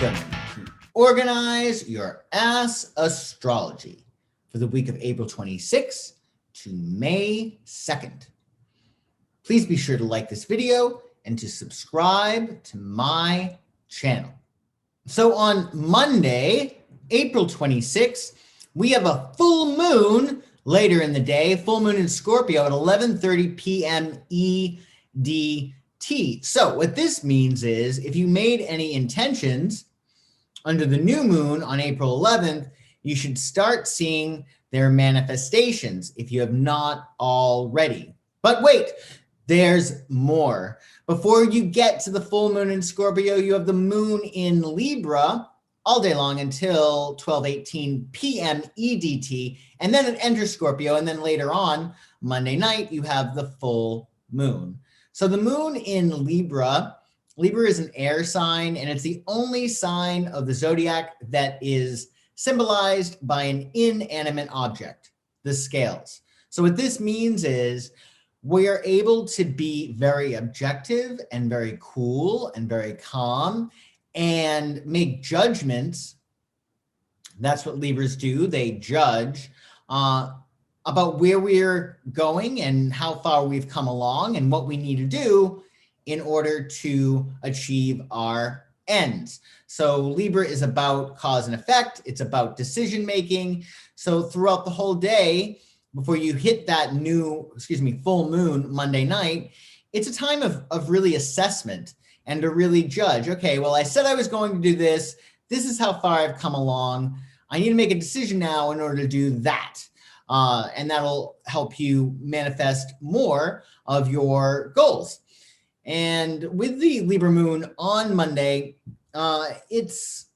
Welcome to Organize Your Ass Astrology for the week of April 26th to May 2nd. Please be sure to like this video and to subscribe to my channel. So on Monday, April 26th, we have a full moon later in the day, full moon in Scorpio at 11:30 p.m. EDT. So what this means is if you made any intentions under the new moon on April 11th, you should start seeing their manifestations if you have not already. But wait, there's more. Before you get to the full moon in Scorpio, you have the moon in Libra all day long until 12:18 p.m. EDT, and then it enters Scorpio, and then later on, Monday night, you have the full moon. So the moon in Libra is an air sign, and it's the only sign of the zodiac that is symbolized by an inanimate object, the scales. So what this means is we are able to be very objective and very cool and very calm and make judgments. That's what Libras do. They judge about where we're going and how far we've come along and what we need to do in order to achieve our ends. So Libra is about cause and effect. It's about decision making. So throughout the whole day, before you hit that full moon Monday night, it's a time of really assessment and to really judge, okay, well, I said I was going to do this. This is how far I've come along. I need to make a decision now in order to do that. And that'll help you manifest more of your goals. And with the Libra moon on Monday, it's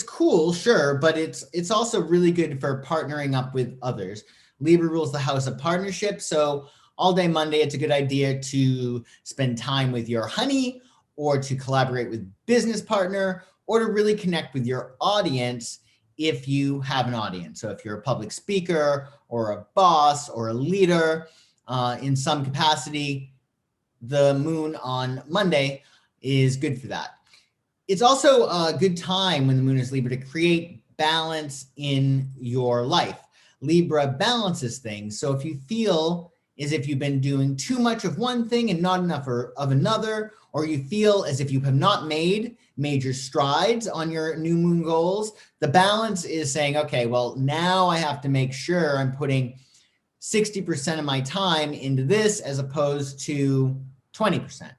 cool, sure, but it's also really good for partnering up with others. Libra rules the house of partnership. So all day Monday, it's a good idea to spend time with your honey or to collaborate with business partner or to really connect with your audience if you have an audience. So if you're a public speaker or a boss or a leader in some capacity, the moon on Monday is good for that. It's also a good time when the moon is Libra to create balance in your life. Libra balances things. So if you feel as if you've been doing too much of one thing and not enough of another, or you feel as if you have not made major strides on your new moon goals, the balance is saying, okay, well, now I have to make sure I'm putting 60% of my time into this as opposed to 20%.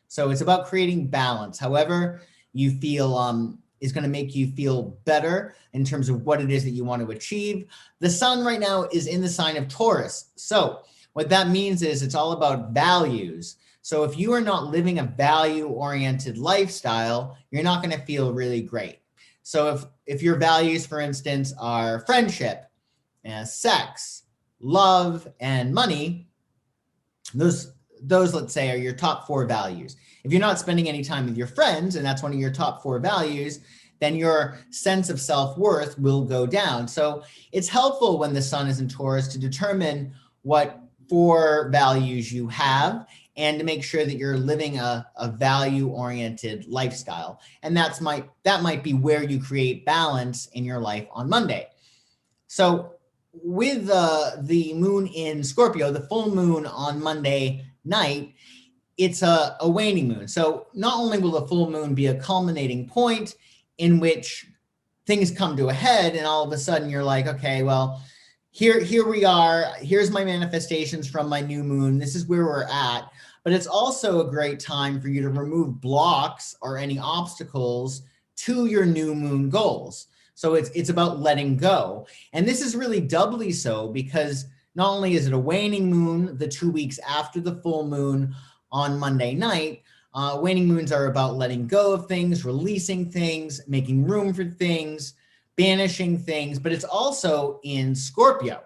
So it's about creating balance. However you feel is going to make you feel better in terms of what it is that you want to achieve. The sun right now is in the sign of Taurus. So what that means is it's all about values. So if you are not living a value-oriented lifestyle, you're not going to feel really great. So if your values, for instance, are friendship, sex, love, and money, those, let's say, are your top 4 values. If you're not spending any time with your friends, and that's one of your top 4 values, then your sense of self-worth will go down. So it's helpful when the sun is in Taurus to determine what 4 values you have and to make sure that you're living a value-oriented lifestyle. And that might be where you create balance in your life on Monday. So with the moon in Scorpio, the full moon on Monday night, it's a waning moon. So not only will the full moon be a culminating point in which things come to a head and all of a sudden you're like, okay, well, here we are. Here's my manifestations from my new moon. This is where we're at. But it's also a great time for you to remove blocks or any obstacles to your new moon goals. So it's about letting go. And this is really doubly so because not only is it a waning moon the 2 weeks after the full moon on Monday night, waning moons are about letting go of things, releasing things, making room for things, banishing things, but it's also in Scorpio.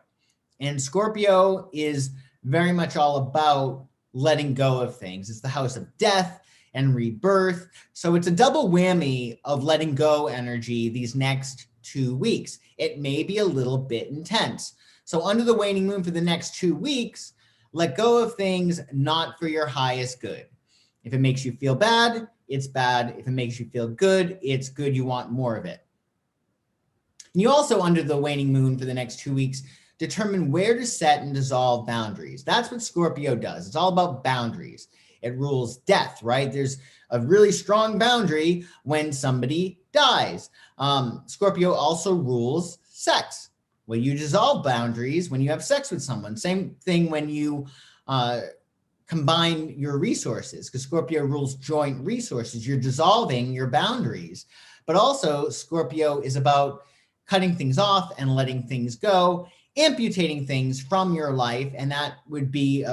And Scorpio is very much all about letting go of things. It's the house of death and rebirth. So it's a double whammy of letting go energy these next 2 weeks. It may be a little bit intense. So under the waning moon for the next 2 weeks, let go of things not for your highest good. If it makes you feel bad, it's bad. If it makes you feel good, it's good. You want more of it. And you also, under the waning moon for the next 2 weeks, determine where to set and dissolve boundaries. That's what Scorpio does. It's all about boundaries. It rules death, right? There's a really strong boundary when somebody dies. Scorpio also rules sex. Well, you dissolve boundaries when you have sex with someone. Same thing when you combine your resources, because Scorpio rules joint resources. You're dissolving your boundaries. But also, Scorpio is about cutting things off and letting things go, amputating things from your life, and that would be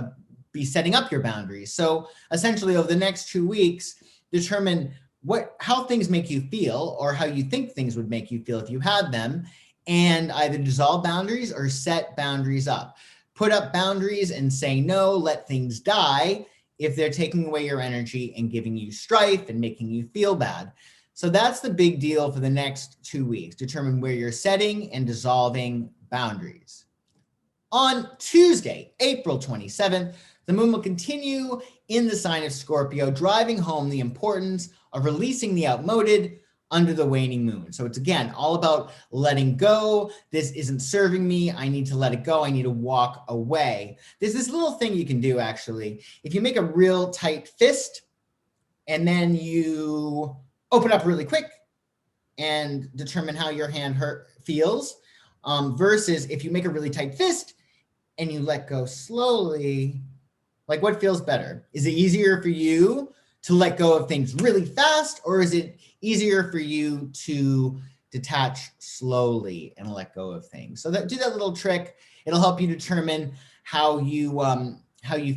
setting up your boundaries. So essentially, over the next 2 weeks, determine how things make you feel, or how you think things would make you feel if you had them, and either dissolve boundaries or set boundaries up. Put up boundaries and say no, let things die if they're taking away your energy and giving you strife and making you feel bad. So that's the big deal for the next 2 weeks. Determine where you're setting and dissolving boundaries. On Tuesday, April 27th, the moon will continue in the sign of Scorpio, driving home the importance of releasing the outmoded under the waning moon. So it's, again, all about letting go. This isn't serving me. I need to let it go. I need to walk away. There's this little thing you can do, actually. If you make a real tight fist and then you open up really quick and determine how your hand feels, versus if you make a really tight fist and you let go slowly, like, what feels better? Is it easier for you to let go of things really fast, or is it easier for you to detach slowly and let go of things? So do that little trick. It'll help you determine how you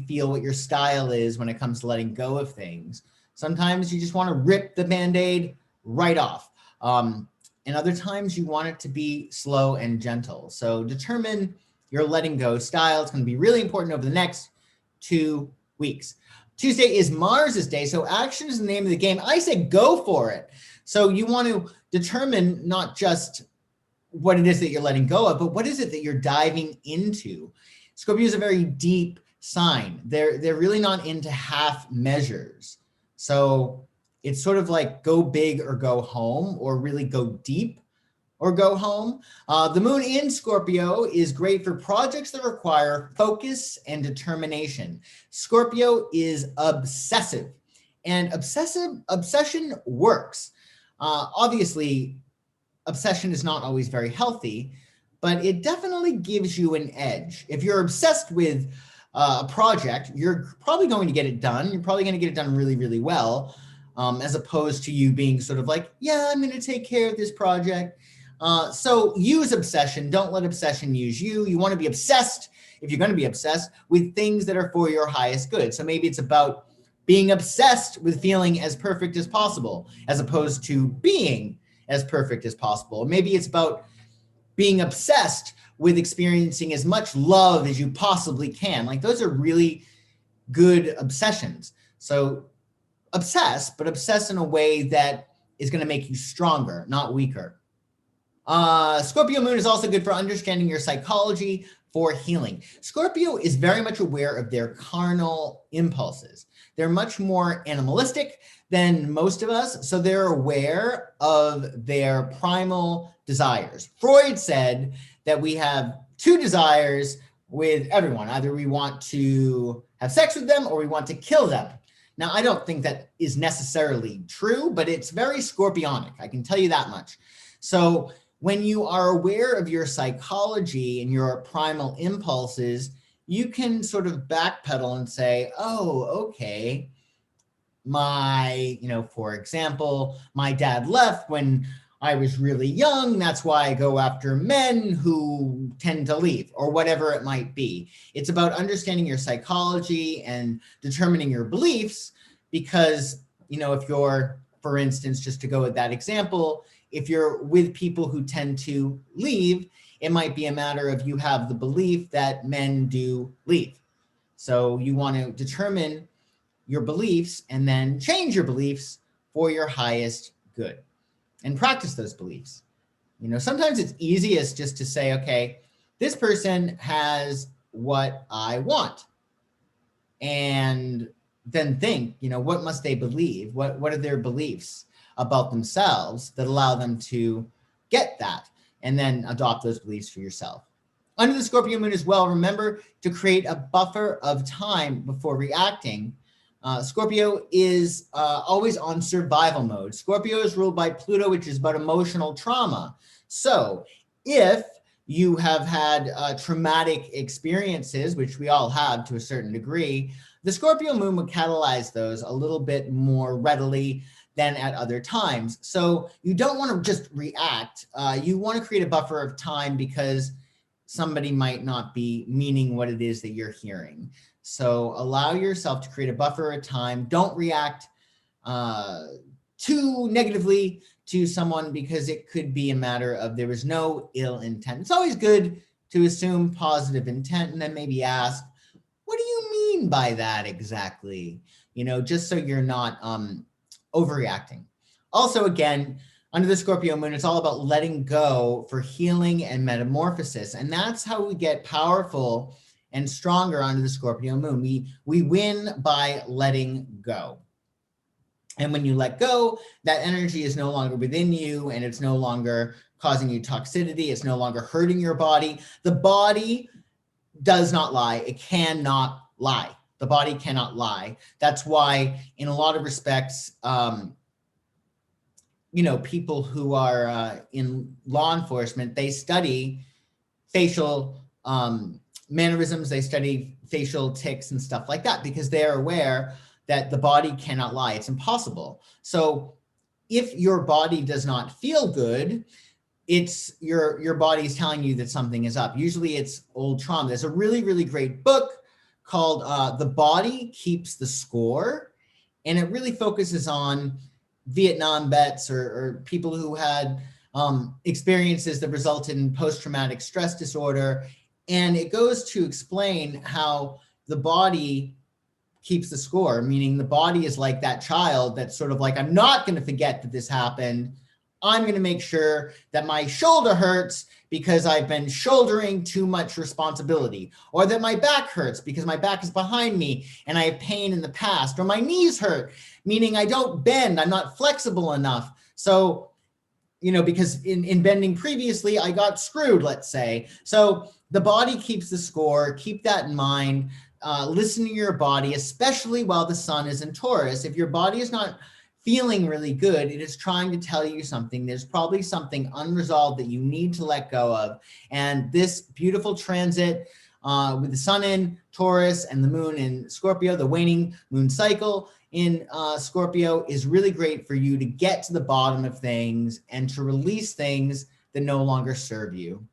feel, what your style is when it comes to letting go of things. Sometimes you just want to rip the Band-Aid right off. And other times you want it to be slow and gentle. So determine your letting go style. It's going to be really important over the next 2 weeks. Tuesday is Mars's day, so action is the name of the game. I say go for it. So you want to determine not just what it is that you're letting go of, but what is it that you're diving into? Scorpio is a very deep sign. They're really not into half measures. So it's sort of like go big or go home, or really go deep or go home. The moon in Scorpio is great for projects that require focus and determination. Scorpio is obsessive, and obsession works. Obviously, obsession is not always very healthy, but it definitely gives you an edge. If you're obsessed with a project, you're probably going to get it done. You're probably going to get it done really, really well, as opposed to you being sort of like, yeah, I'm going to take care of this project. So use obsession. Don't let obsession use you. You want to be obsessed, if you're going to be obsessed, with things that are for your highest good. So maybe it's about being obsessed with feeling as perfect as possible, as opposed to being as perfect as possible. Or maybe it's about being obsessed with experiencing as much love as you possibly can. Like, those are really good obsessions. So obsess, but obsess in a way that is going to make you stronger, not weaker. Scorpio moon is also good for understanding your psychology, for healing. Scorpio is very much aware of their carnal impulses. They're much more animalistic than most of us, so they're aware of their primal desires. Freud said that we have 2 desires with everyone. Either we want to have sex with them or we want to kill them. Now, I don't think that is necessarily true, but it's very scorpionic. I can tell you that much. So when you are aware of your psychology and your primal impulses, you can sort of backpedal and say, oh, okay, for example, my dad left when I was really young. That's why I go after men who tend to leave, or whatever it might be. It's about understanding your psychology and determining your beliefs, because, if you're, for instance, just to go with that example, if you're with people who tend to leave, it might be a matter of you have the belief that men do leave. So you want to determine your beliefs and then change your beliefs for your highest good and practice those beliefs. Sometimes it's easiest just to say, okay, this person has what I want, and then think, what must they believe? What are their beliefs about themselves that allow them to get that? And then adopt those beliefs for yourself. Under the Scorpio moon as well, remember to create a buffer of time before reacting. Scorpio is always on survival mode. Scorpio is ruled by Pluto, which is about emotional trauma. So if you have had traumatic experiences, which we all have to a certain degree, the Scorpio moon would catalyze those a little bit more readily than at other times. So you don't want to just react. You want to create a buffer of time because somebody might not be meaning what it is that you're hearing. So allow yourself to create a buffer of time. Don't react too negatively to someone because it could be a matter of there was no ill intent. It's always good to assume positive intent and then maybe ask, what do you mean by that exactly? Just so you're not overreacting. Also, again, under the Scorpio moon, it's all about letting go for healing and metamorphosis. And that's how we get powerful and stronger under the Scorpio moon. We win by letting go. And when you let go, that energy is no longer within you and it's no longer causing you toxicity. It's no longer hurting your body. The body does not lie. It cannot lie. The body cannot lie. That's why in a lot of respects, people who are in law enforcement, they study facial mannerisms, they study facial tics and stuff like that because they're aware that the body cannot lie. It's impossible. So if your body does not feel good, it's your body's telling you that something is up. Usually it's old trauma. There's a really, really great book called The Body Keeps the Score, and it really focuses on Vietnam vets or people who had experiences that resulted in post-traumatic stress disorder. And it goes to explain how the body keeps the score, meaning the body is like that child that's sort of like, I'm not going to forget that this happened. I'm going to make sure that my shoulder hurts because I've been shouldering too much responsibility, or that my back hurts because my back is behind me and I have pain in the past, or my knees hurt, meaning I don't bend, I'm not flexible enough. So, because in bending previously, I got screwed, let's say. So the body keeps the score. Keep that in mind. Listen to your body, especially while the sun is in Taurus. If your body is not feeling really good, it is trying to tell you something. There's probably something unresolved that you need to let go of. And this beautiful transit with the sun in Taurus and the moon in Scorpio, the waning moon cycle in Scorpio is really great for you to get to the bottom of things and to release things that no longer serve you.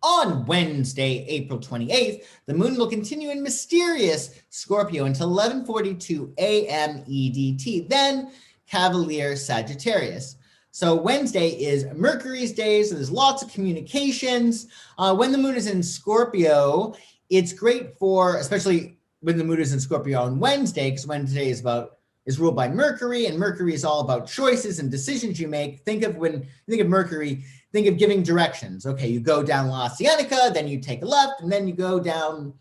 On Wednesday, April 28th, the moon will continue in mysterious Scorpio until 11:42 a.m. EDT, then Cavalier Sagittarius. So Wednesday is Mercury's day, so there's lots of communications. When the moon is in Scorpio, it's great for, especially when the moon is in Scorpio on Wednesday, because Wednesday is ruled by Mercury, and Mercury is all about choices and decisions you make. Think of Mercury, think of giving directions. Okay, you go down La Cienega, then you take a left, and then you go down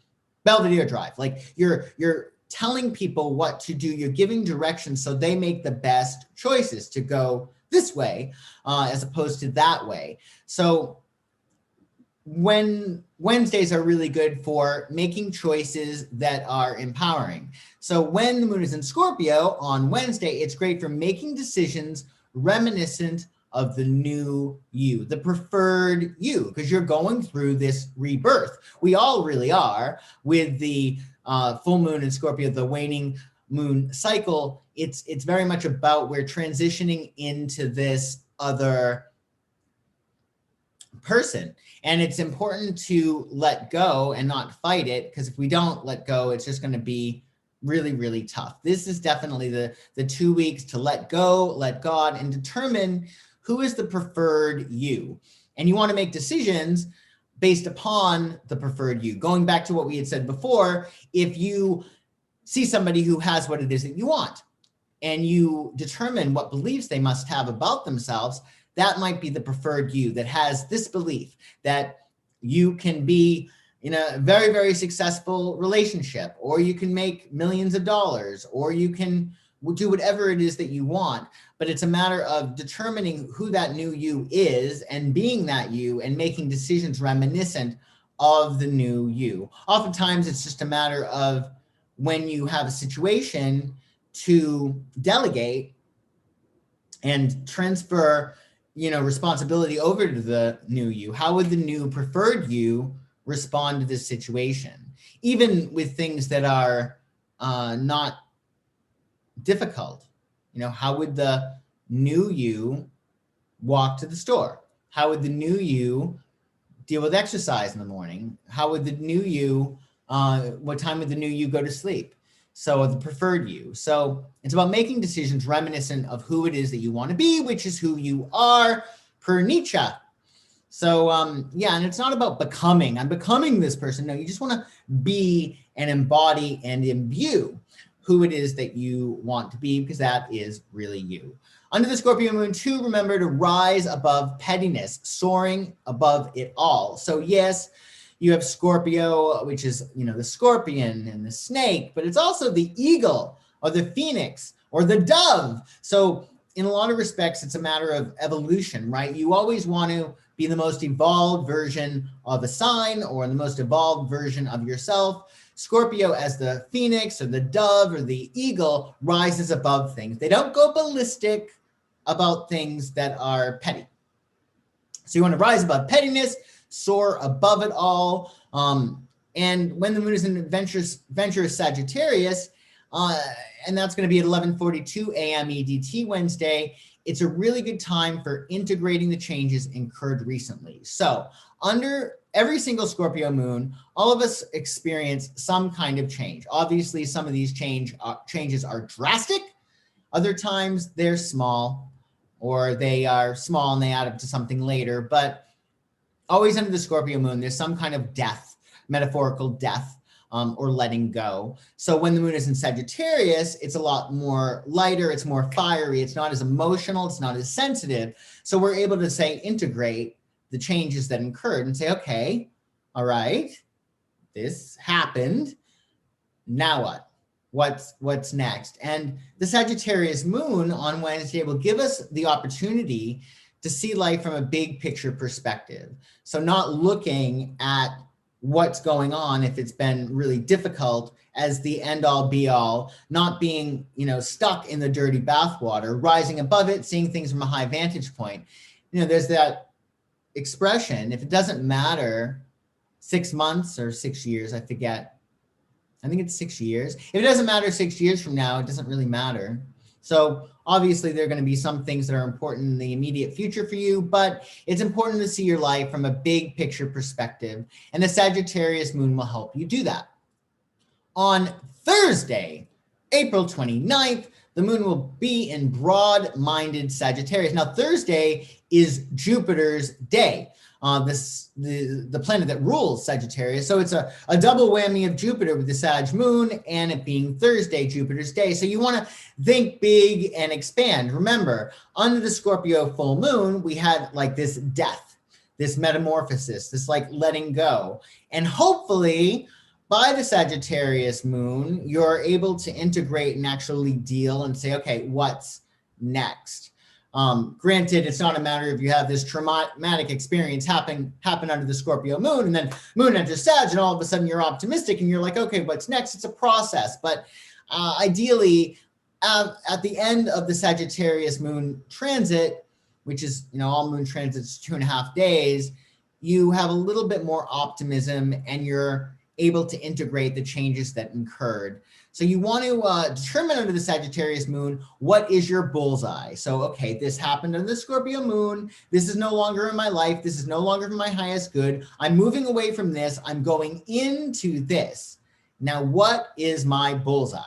Belvedere Drive. Like you're telling people what to do. You're giving directions so they make the best choices to go this way as opposed to that way. So when Wednesdays are really good for making choices that are empowering. So when the moon is in Scorpio on Wednesday, it's great for making decisions reminiscent of the new you, the preferred you, because you're going through this rebirth. We all really are with the full moon in Scorpio, the waning moon cycle. It's very much about we're transitioning into this other person. And it's important to let go and not fight it, because if we don't let go, it's just going to be really, really tough. This is definitely the 2 weeks to let go, let God, and determine who is the preferred you. And you want to make decisions based upon the preferred you. Going back to what we had said before, if you see somebody who has what it is that you want, and you determine what beliefs they must have about themselves, that might be the preferred you that has this belief that you can be, in a very, very successful relationship, or you can make millions of dollars, or you can do whatever it is that you want. But it's a matter of determining who that new you is and being that you and making decisions reminiscent of the new you. Oftentimes, it's just a matter of when you have a situation to delegate and transfer, responsibility over to the new you. How would the new preferred you respond to this situation? Even with things that are not difficult. How would the new you walk to the store? How would the new you deal with exercise in the morning? How would the new you, what time would the new you go to sleep? So the preferred you. So it's about making decisions reminiscent of who it is that you want to be, which is who you are, per Nietzsche. So and it's not about becoming. I'm becoming this person. No, you just want to be and embody and imbue who it is that you want to be, because that is really you. Under the Scorpio moon too, remember to rise above pettiness, soaring above it all. So yes, you have Scorpio, which is, the scorpion and the snake, but it's also the eagle or the phoenix or the dove. So in a lot of respects, it's a matter of evolution, right? You always want to be the most evolved version of a sign or the most evolved version of yourself. Scorpio, as the phoenix or the dove or the eagle, rises above things. They don't go ballistic about things that are petty. So you want to rise above pettiness, soar above it all. And when the moon is in adventurous Sagittarius, and that's going to be at 11:42 a.m. EDT Wednesday, it's a really good time for integrating the changes incurred recently. So under every single Scorpio moon, all of us experience some kind of change. Obviously, some of these changes are drastic. Other times they're small, or they are small and they add up to something later. But always under the Scorpio moon, there's some kind of death, metaphorical death, or letting go. So when the moon is in Sagittarius, it's a lot more lighter, it's more fiery, it's not as emotional, it's not as sensitive. So we're able to say, integrate the changes that occurred and say, okay, all right, this happened. Now what? What's next? And the Sagittarius moon on Wednesday will give us the opportunity to see life from a big picture perspective. So not looking at what's going on if it's been really difficult as the end all be all, not being, stuck in the dirty bathwater, rising above it, seeing things from a high vantage point. There's that expression, if it doesn't matter 6 months or 6 years, I forget. I think it's 6 years. If it doesn't matter 6 years from now, it doesn't really matter. So obviously there are going to be some things that are important in the immediate future for you, but it's important to see your life from a big picture perspective. And the Sagittarius moon will help you do that. On Thursday, April 29th, the moon will be in broad-minded Sagittarius. Now, Thursday is Jupiter's day. The planet that rules Sagittarius. So it's a double whammy of Jupiter with the Sag moon and it being Thursday, Jupiter's day. So you want to think big and expand. Remember, under the Scorpio full moon, we had like this death, this metamorphosis, this like letting go. And hopefully by the Sagittarius moon, you're able to integrate and actually deal and say, okay, what's next? Granted, it's not a matter of you have this traumatic experience happen under the Scorpio moon and then moon enters Sag and all of a sudden you're optimistic and you're like, okay, what's next? It's a process. But ideally, at the end of the Sagittarius moon transit, which is, all moon transits 2.5 days, you have a little bit more optimism and you're able to integrate the changes that occurred. So you want to determine under the Sagittarius moon, what is your bullseye? So, okay, this happened under the Scorpio moon. This is no longer in my life. This is no longer for my highest good. I'm moving away from this. I'm going into this. Now, what is my bullseye?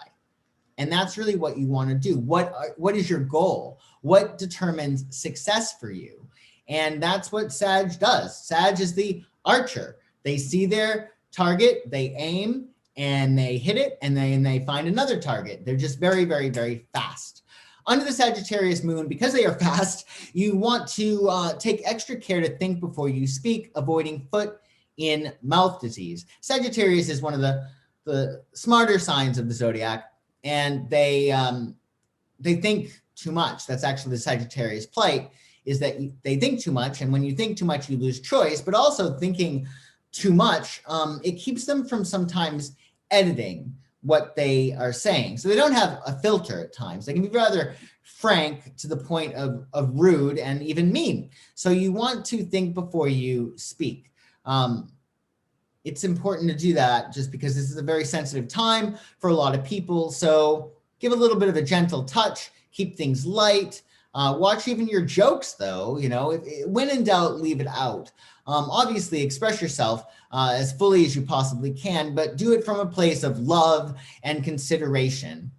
And that's really what you want to do. What is your goal? What determines success for you? And that's what Sag does. Sag is the archer. They see their target, they aim, and they hit it, and then they find another target. They're just very, very, very fast. Under the Sagittarius moon, because they are fast, you want to take extra care to think before you speak, avoiding foot in mouth disease. Sagittarius is one of the smarter signs of the zodiac, and they think too much. That's actually the Sagittarius plight, is that they think too much. And when you think too much, you lose choice, but also thinking too much, it keeps them from sometimes editing what they are saying. So they don't have a filter at times. They can be rather frank to the point of rude and even mean. So you want to think before you speak. It's important to do that just because this is a very sensitive time for a lot of people. So give a little bit of a gentle touch, keep things light. Watch even your jokes, though. When in doubt, leave it out. Obviously, express yourself as fully as you possibly can, but do it from a place of love and consideration.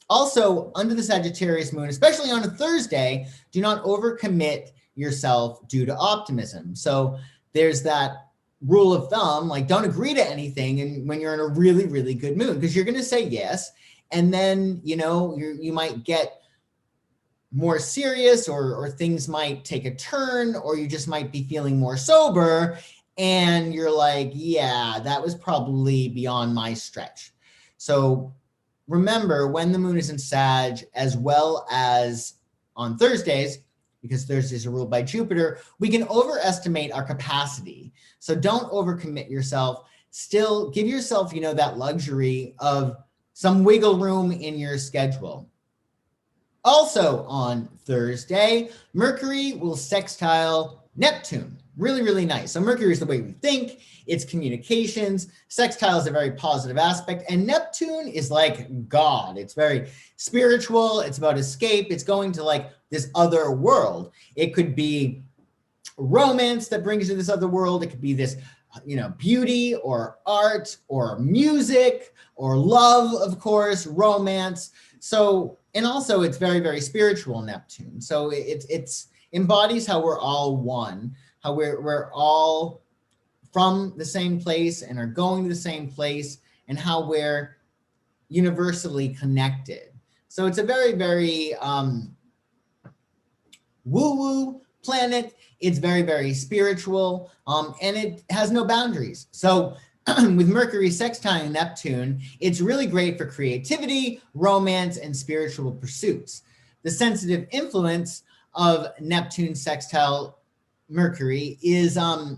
Also, under the Sagittarius moon, especially on a Thursday, do not overcommit yourself due to optimism. So there's that rule of thumb, like don't agree to anything and when you're in a really, really good mood, because you're going to say yes. And then, you might get more serious or things might take a turn, or you just might be feeling more sober. And you're like, yeah, that was probably beyond my stretch. So remember, when the moon is in Sag, as well as on Thursdays, because Thursdays are ruled by Jupiter, we can overestimate our capacity. So don't overcommit yourself. Still give yourself, that luxury of some wiggle room in your schedule. Also on Thursday, Mercury will sextile Neptune. Really, really nice. So Mercury is the way we think, it's communications. Sextile is a very positive aspect. And Neptune is like God. It's very spiritual. It's about escape. It's going to like this other world. It could be romance that brings you to this other world. It could be this, beauty or art or music or love, of course, romance. So, and also it's very, very spiritual, Neptune. So it's embodies how we're all one, how we're all from the same place and are going to the same place, and how we're universally connected. So it's a very, very woo-woo planet. It's very, very spiritual, and it has no boundaries. So with Mercury sextiling Neptune, it's really great for creativity, romance, and spiritual pursuits. The sensitive influence of Neptune sextile Mercury is that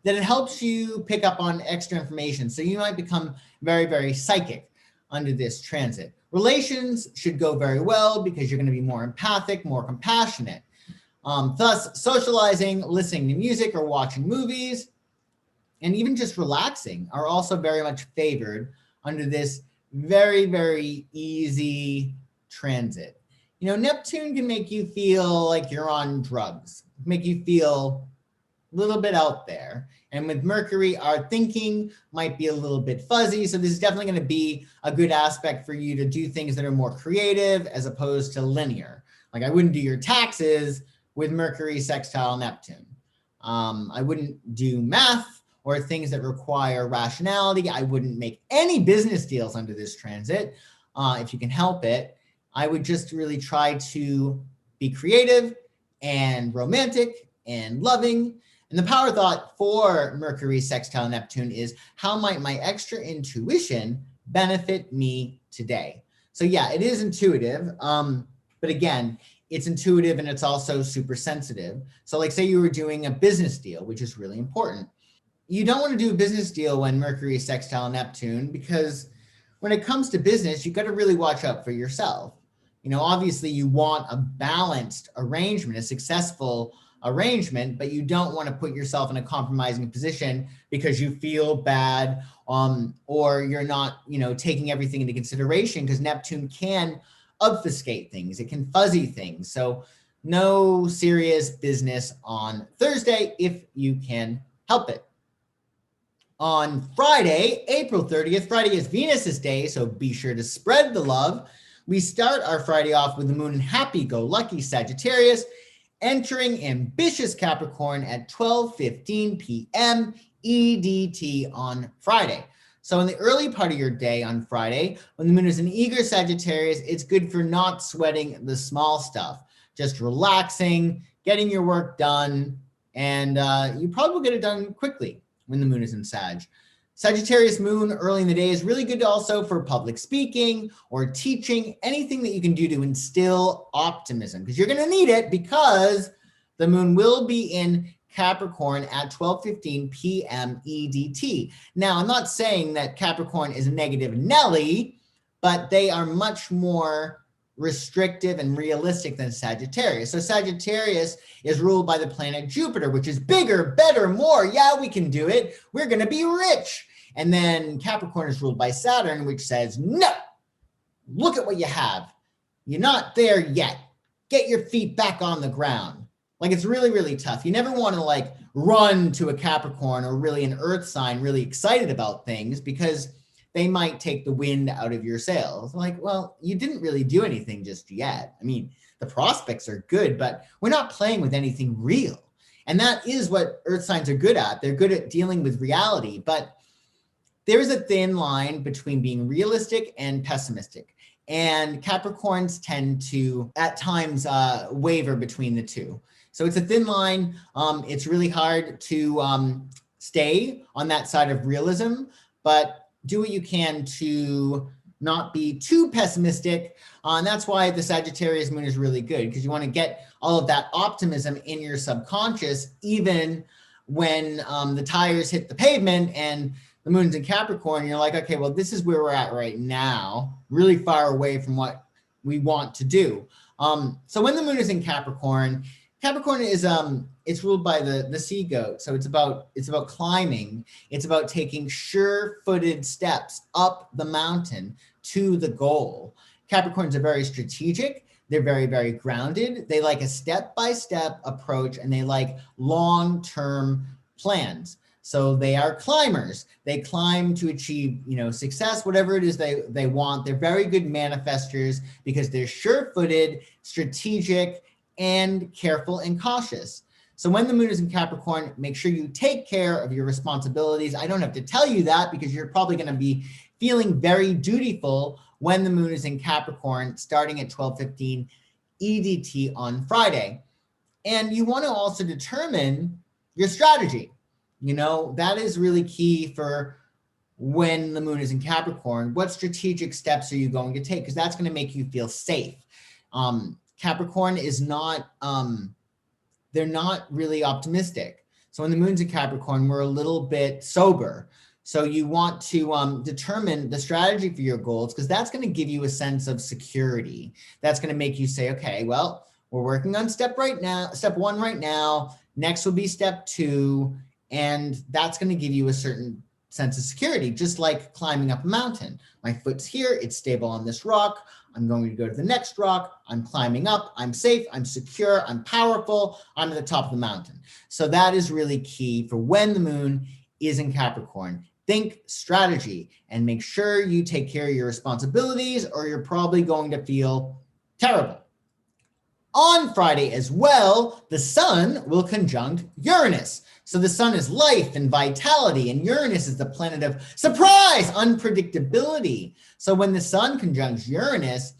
it helps you pick up on extra information. So you might become very, very psychic under this transit. Relations should go very well because you're going to be more empathic, more compassionate. Thus, socializing, listening to music, or watching movies, and even just relaxing are also very much favored under this very, very easy transit. Neptune can make you feel like you're on drugs, make you feel a little bit out there. And with Mercury, our thinking might be a little bit fuzzy. So this is definitely going to be a good aspect for you to do things that are more creative as opposed to linear. Like I wouldn't do your taxes with Mercury sextile Neptune. I wouldn't do math or things that require rationality. I wouldn't make any business deals under this transit if you can help it. I would just really try to be creative and romantic and loving. And the power thought for Mercury sextile Neptune is, how might my extra intuition benefit me today? So yeah, it is intuitive. But again, it's intuitive and it's also super sensitive. So like say you were doing a business deal, which is really important. You don't want to do a business deal when Mercury is sextile Neptune, because when it comes to business, you've got to really watch out for yourself. Obviously you want a balanced arrangement, a successful arrangement, but you don't want to put yourself in a compromising position because you feel bad or you're not, taking everything into consideration, because Neptune can obfuscate things. It can fuzzy things. So no serious business on Thursday if you can help it. On Friday, April 30th, Friday is Venus's day, so be sure to spread the love. We start our Friday off with the moon in happy-go-lucky Sagittarius, entering ambitious Capricorn at 12:15 p.m. EDT on Friday. So in the early part of your day on Friday, when the moon is in eager Sagittarius, it's good for not sweating the small stuff, just relaxing, getting your work done, and you probably will get it done quickly. when the moon is in Sag. Sagittarius moon early in the day is really good also for public speaking or teaching, anything that you can do to instill optimism, because you're going to need it, because the moon will be in Capricorn at 12:15 p.m. EDT. Now, I'm not saying that Capricorn is a negative Nelly, but they are much more restrictive and realistic than Sagittarius. So Sagittarius is ruled by the planet Jupiter, which is bigger, better, more. Yeah, we can do it. We're going to be rich. And then Capricorn is ruled by Saturn, which says, no, look at what you have. You're not there yet. Get your feet back on the ground. Like, it's really, really tough. You never want to like run to a Capricorn or really an earth sign really excited about things, because they might take the wind out of your sails. Like, well, you didn't really do anything just yet. I mean, the prospects are good, but we're not playing with anything real. And that is what earth signs are good at. They're good at dealing with reality, but there's a thin line between being realistic and pessimistic. And Capricorns tend to, at times, waver between the two. So it's a thin line. It's really hard to stay on that side of realism, but do what you can to not be too pessimistic. And that's why the Sagittarius moon is really good, because you want to get all of that optimism in your subconscious, even when the tires hit the pavement and the moon's in Capricorn. You're like, okay, well, this is where we're at right now, really far away from what we want to do. So when the moon is in Capricorn, Capricorn is it's ruled by the sea goat. So it's about climbing. It's about taking sure-footed steps up the mountain to the goal. Capricorns are very strategic. They're very, very grounded. They like a step-by-step approach, and they like long-term plans. So they are climbers. They climb to achieve, success, whatever it is they want. They're very good manifestors because they're sure-footed, strategic, and careful and cautious. So when the moon is in Capricorn, make sure you take care of your responsibilities. I don't have to tell you that, because you're probably going to be feeling very dutiful when the moon is in Capricorn, starting at 12:15 EDT on Friday. And you want to also determine your strategy. That is really key for when the moon is in Capricorn. What strategic steps are you going to take? Because that's going to make you feel safe. Capricorn is not, they're not really optimistic. So when the moon's in Capricorn, we're a little bit sober. So you want to determine the strategy for your goals, because that's going to give you a sense of security. That's going to make you say, okay, well, we're working on step 1 right now. Next will be step 2. And that's going to give you a certain sense of security, just like climbing up a mountain. My foot's here, it's stable on this rock. I'm going to go to the next rock. I'm climbing up. I'm safe. I'm secure. I'm powerful. I'm at the top of the mountain. So that is really key for when the moon is in Capricorn. Think strategy and make sure you take care of your responsibilities, or you're probably going to feel terrible. On Friday as well, the sun will conjunct Uranus. So the sun is life and vitality, and Uranus is the planet of surprise, unpredictability. So when the sun conjuncts Uranus,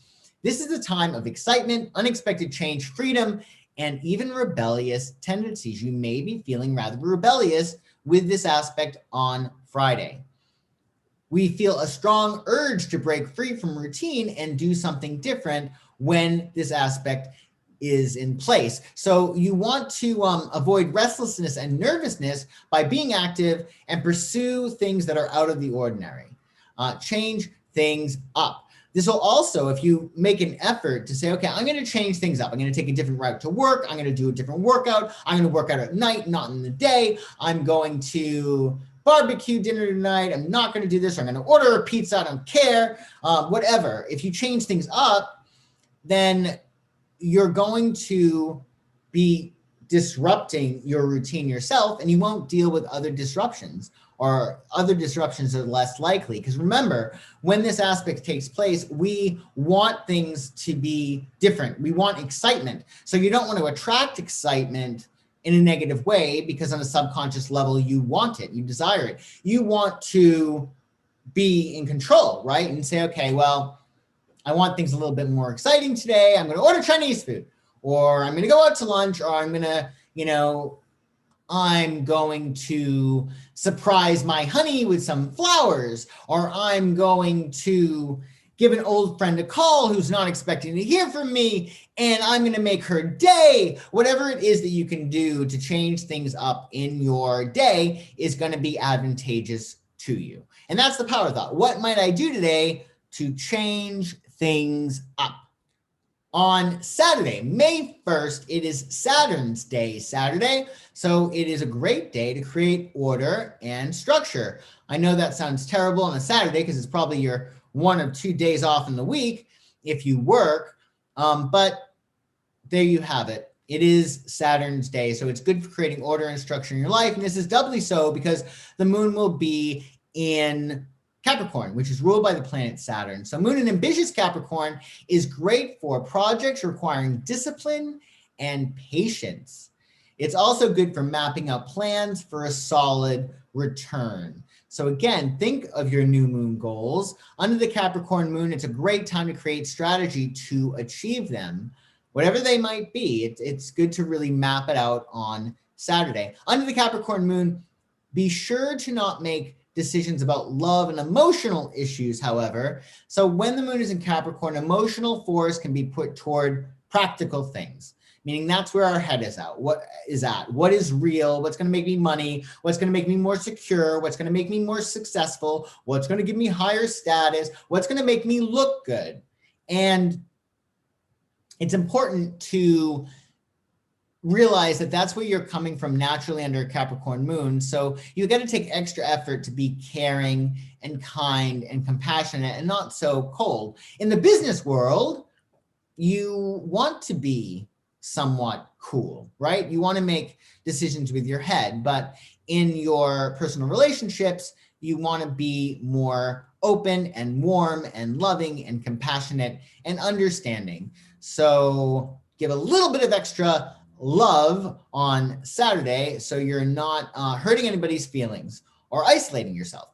this is the time of excitement, unexpected change, freedom, and even rebellious tendencies. You may be feeling rather rebellious with this aspect on Friday. We feel a strong urge to break free from routine and do something different when this aspect is in place. So you want to avoid restlessness and nervousness by being active and pursue things that are out of the ordinary. Change things up. This will also, if you make an effort to say, okay, I'm going to change things up. I'm going to take a different route to work. I'm going to do a different workout. I'm going to work out at night, not in the day. I'm going to barbecue dinner tonight. I'm not going to do this. I'm going to order a pizza. I don't care. Whatever. If you change things up, then you're going to be disrupting your routine yourself, and you won't deal with other disruptions, or other disruptions are less likely. Because remember, when this aspect takes place, we want things to be different. We want excitement. So you don't want to attract excitement in a negative way, because on a subconscious level, you want it, you desire it. You want to be in control, right? And say, okay, well, I want things a little bit more exciting today. I'm going to order Chinese food, or I'm going to go out to lunch, or I'm going to, I'm going to surprise my honey with some flowers, or I'm going to give an old friend a call who's not expecting to hear from me, and I'm going to make her day. Whatever it is that you can do to change things up in your day is going to be advantageous to you. And that's the power thought. What might I do today to change things up? On Saturday, May 1st, it is Saturn's Day Saturday, so it is a great day to create order and structure. I know that sounds terrible on a Saturday because it's probably your 1 or 2 days off in the week if you work, but there you have it. It is Saturn's Day, so it's good for creating order and structure in your life, and this is doubly so because the moon will be in Capricorn, which is ruled by the planet Saturn. So moon in ambitious Capricorn is great for projects requiring discipline and patience. It's also good for mapping out plans for a solid return. So again, think of your new moon goals. Under the Capricorn moon, it's a great time to create strategy to achieve them, whatever they might be. It's good to really map it out on Saturday. Under the Capricorn moon, be sure to not make decisions about love and emotional issues, however. So when the moon is in Capricorn, emotional force can be put toward practical things, meaning that's where our head is at. What is real? What's going to make me money? What's going to make me more secure? What's going to make me more successful? What's going to give me higher status? What's going to make me look good? And it's important to realize that that's where you're coming from naturally under a Capricorn moon. So you got to take extra effort to be caring and kind and compassionate and not so cold. In the business world, you want to be somewhat cool, right? You want to make decisions with your head, but in your personal relationships, you want to be more open and warm and loving and compassionate and understanding. So give a little bit of extra love on Saturday so you're not hurting anybody's feelings or isolating yourself.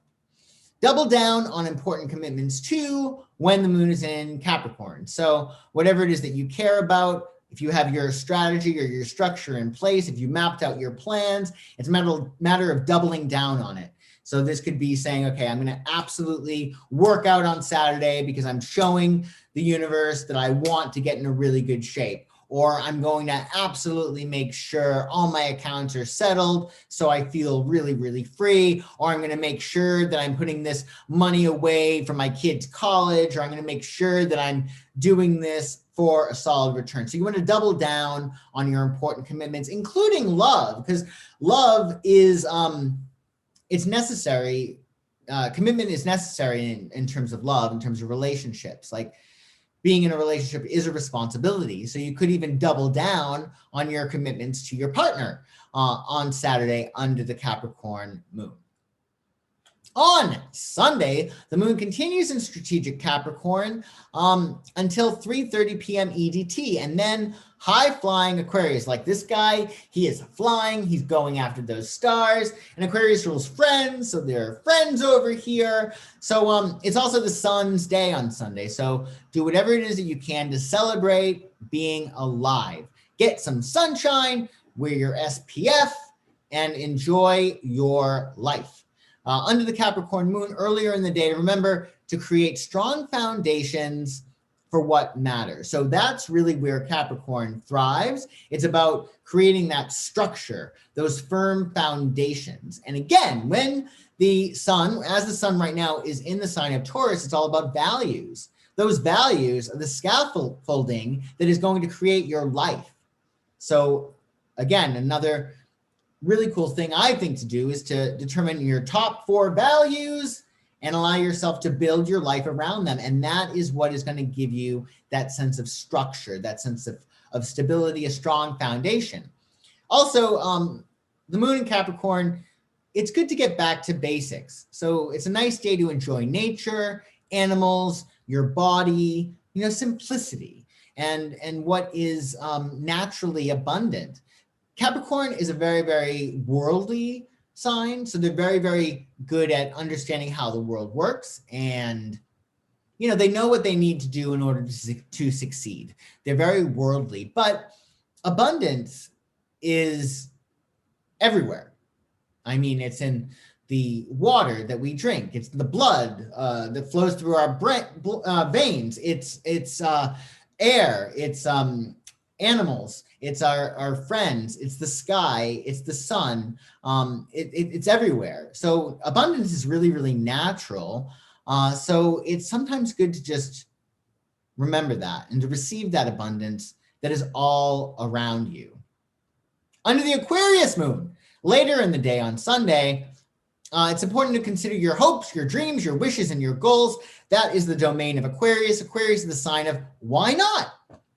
Double down on important commitments too when the moon is in Capricorn. So whatever it is that you care about, if you have your strategy or your structure in place, if you mapped out your plans, it's a matter of doubling down on it. So this could be saying, okay, I'm going to absolutely work out on Saturday because I'm showing the universe that I want to get in a really good shape. Or I'm going to absolutely make sure all my accounts are settled so I feel really, really free. Or I'm going to make sure that I'm putting this money away for my kids' college, or I'm going to make sure that I'm doing this for a solid return. So you want to double down on your important commitments, including love, because love is, it's necessary. Commitment is necessary in terms of love, in terms of relationships. Like, being in a relationship is a responsibility. So you could even double down on your commitments to your partner on Saturday under the Capricorn moon. On Sunday, the moon continues in strategic Capricorn until 3:30 p.m. EDT, and then high-flying Aquarius. Like this guy, he is flying, he's going after those stars, and Aquarius rules friends, so there are friends over here. So it's also the sun's day on Sunday, so do whatever it is that you can to celebrate being alive. Get some sunshine, wear your SPF, and enjoy your life. Under the Capricorn moon earlier in the day, remember to create strong foundations for what matters. So that's really where Capricorn thrives. It's about creating that structure, those firm foundations. And again, when the sun, as the sun right now is in the sign of Taurus, it's all about values. Those values are the scaffolding that is going to create your life. So again, another really cool thing I think to do is to determine your top 4 values and allow yourself to build your life around them. And that is what is going to give you that sense of structure, that sense of stability, a strong foundation. Also, the moon in Capricorn, it's good to get back to basics. So it's a nice day to enjoy nature, animals, your body, simplicity, and what is naturally abundant. Capricorn is a very, very worldly sign. So they're very, very good at understanding how the world works. And, they know what they need to do in order to succeed. They're very worldly. But abundance is everywhere. I mean, it's in the water that we drink. It's the blood that flows through our veins. It's air. It's animals. It's our friends. It's the sky. It's the sun. It's everywhere. So abundance is really, really natural. So it's sometimes good to just remember that and to receive that abundance that is all around you. Under the Aquarius moon, later in the day on Sunday, it's important to consider your hopes, your dreams, your wishes, and your goals. That is the domain of Aquarius. Aquarius is the sign of why not?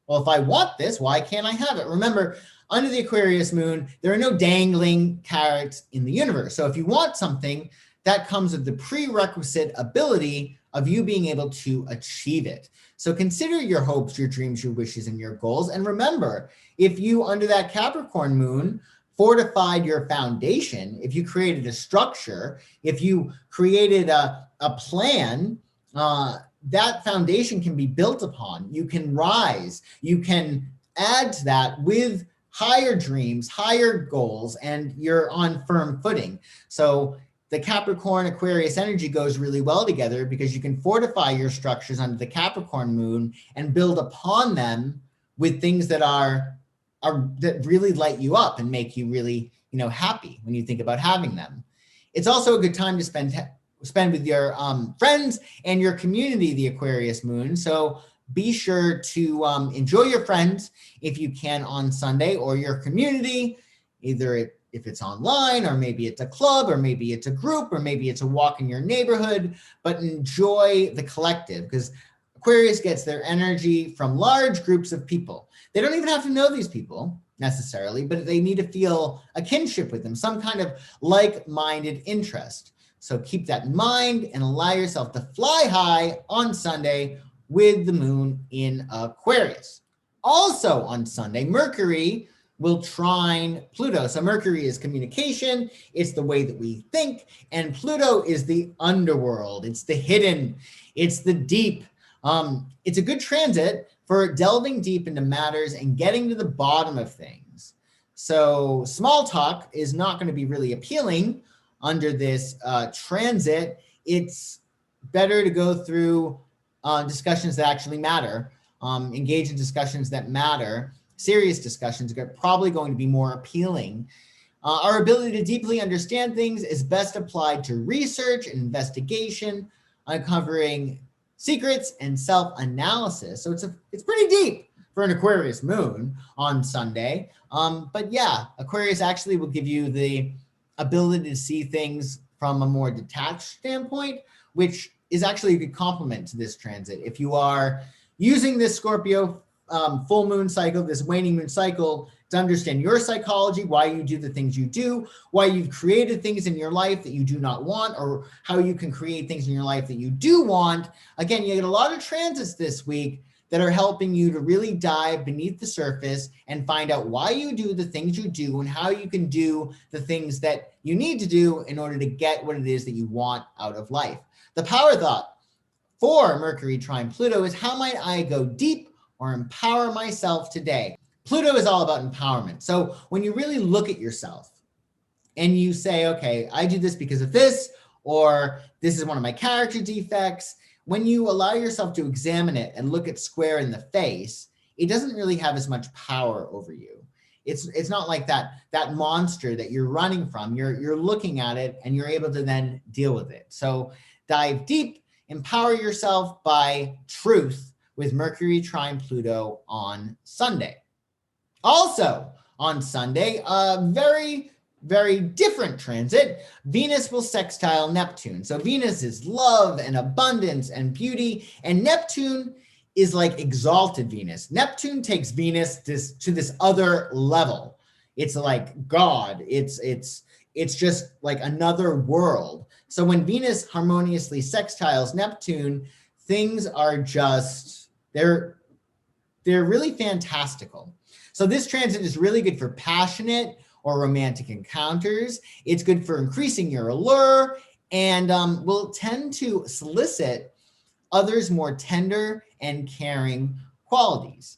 Well, if I want this, why can't I have it? Remember, under the Aquarius moon, there are no dangling carrots in the universe. So if you want something, that comes with the prerequisite ability of you being able to achieve it. So consider your hopes, your dreams, your wishes, and your goals. And remember, if you, under that Capricorn moon, fortified your foundation, if you created a structure, if you created a plan, that foundation can be built upon. You can rise. You can add to that with higher dreams, higher goals, and you're on firm footing. So the Capricorn Aquarius energy goes really well together because you can fortify your structures under the Capricorn moon and build upon them with things that that really light you up and make you really, happy when you think about having them. It's also a good time to spend with your friends and your community, the Aquarius moon. So be sure to enjoy your friends if you can on Sunday, or your community, either if it's online, or maybe it's a club, or maybe it's a group, or maybe it's a walk in your neighborhood, but enjoy the collective, because Aquarius gets their energy from large groups of people. They don't even have to know these people necessarily, but they need to feel a kinship with them, some kind of like-minded interest. So keep that in mind and allow yourself to fly high on Sunday with the moon in Aquarius. Also on Sunday, Mercury will trine Pluto. So Mercury is communication, it's the way that we think, and Pluto is the underworld, it's the hidden, it's the deep. It's a good transit for delving deep into matters and getting to the bottom of things. So small talk is not going to be really appealing under this transit. It's better to go through discussions that actually matter, engage in discussions that matter. Serious discussions are probably going to be more appealing. Our ability to deeply understand things is best applied to research and investigation, uncovering secrets and self-analysis. So it's pretty deep for an Aquarius moon on Sunday. But yeah, Aquarius actually will give you the ability to see things from a more detached standpoint, which is actually a good complement to this transit. If you are using this Scorpio full moon cycle, this waning moon cycle, to understand your psychology, why you do the things you do, why you've created things in your life that you do not want, or how you can create things in your life that you do want. Again, you get a lot of transits this week that are helping you to really dive beneath the surface and find out why you do the things you do and how you can do the things that you need to do in order to get what it is that you want out of life. The power thought for Mercury trine Pluto is, how might I go deep or empower myself today? Pluto is all about empowerment. So when you really look at yourself and you say, okay, I do this because of this, or this is one of my character defects, when you allow yourself to examine it and look it square in the face, it doesn't really have as much power over you. It's not like that monster that you're running from. You're looking at it and you're able to then deal with it. So dive deep, empower yourself by truth with Mercury trine Pluto on Sunday. Also on Sunday, a very, very different transit. Venus will sextile Neptune. So Venus is love and abundance and beauty, and Neptune is like exalted Venus. Neptune takes Venus to this other level. It's like God. It's just like another world. So when Venus harmoniously sextiles Neptune, things are just, they're really fantastical. So this transit is really good for passionate or romantic encounters. It's good for increasing your allure and will tend to solicit others' more tender and caring qualities.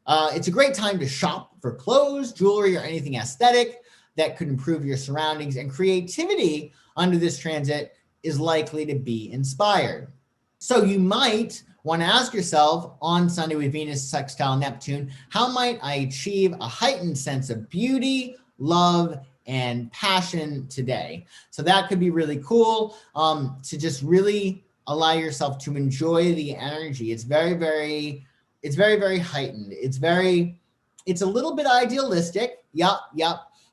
It's a great time to shop for clothes, jewelry, or anything aesthetic. that could improve your surroundings, and creativity under this transit is likely to be inspired. So you might want to ask yourself on Sunday with Venus sextile Neptune, how might I achieve a heightened sense of beauty, love, and passion today? So that could be really cool, to just really allow yourself to enjoy the energy. It's very, very heightened. It's a little bit idealistic. Yep.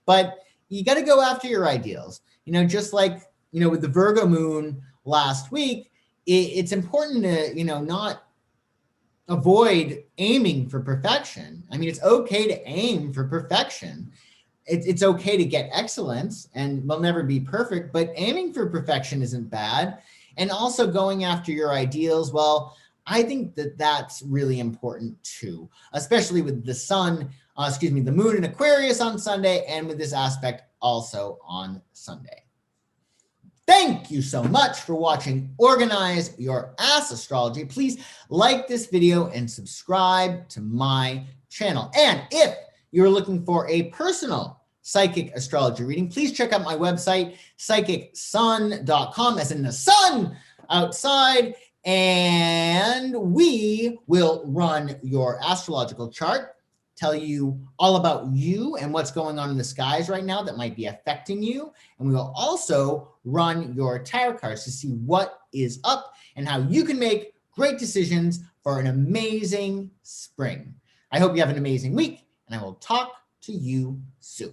But you got to go after your ideals. Just like, with the Virgo moon last week, it's important to, not avoid aiming for perfection. I mean, it's okay to aim for perfection. It's okay to get excellence, and we'll never be perfect, but aiming for perfection isn't bad. And also going after your ideals, well, I think that that's really important too, especially with the moon in Aquarius on Sunday, and with this aspect also on Sunday. Thank you so much for watching Organize Your Ass Astrology. Please like this video and subscribe to my channel. And if you're looking for a personal psychic astrology reading, please check out my website, psychicsun.com, as in the sun outside, and we will run your astrological chart, tell you all about you and what's going on in the skies right now that might be affecting you. And we will also run your tarot cards to see what is up and how you can make great decisions for an amazing spring. I hope you have an amazing week, and I will talk to you soon.